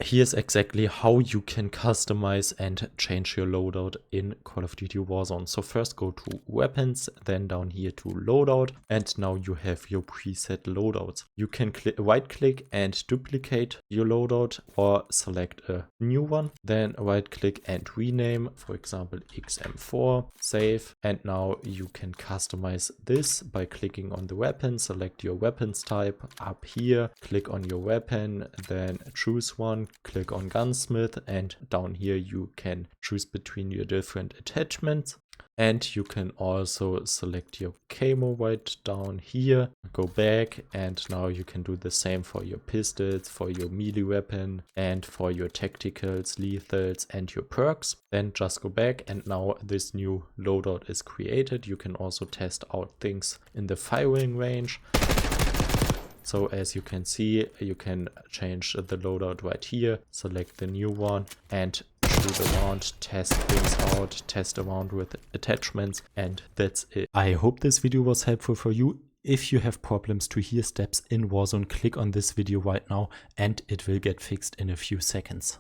Here's exactly how you can customize and change your loadout in Call of Duty Warzone. So first go to weapons, then down here to loadout, and now you have your preset loadouts. You can right click and duplicate your loadout or select a new one, then right click and rename, for example XM4, save, and now you can customize this by clicking on the weapon, select your weapons type up here, click on your weapon, then choose one, click on gunsmith, and down here you can choose between your different attachments. And you can also select your camo right down here, go back, and now you can do the same for your pistols, for your melee weapon, and for your tacticals, lethals, and your perks. Then just go back, and now this new loadout is created. You can also test out things in the firing range. So as you can see, you can change the loadout right here, select the new one, and shoot around, test things out, test around with attachments, and that's it. I hope this video was helpful for you. If you have problems to hear steps in Warzone, click on this video right now and it will get fixed in a few seconds.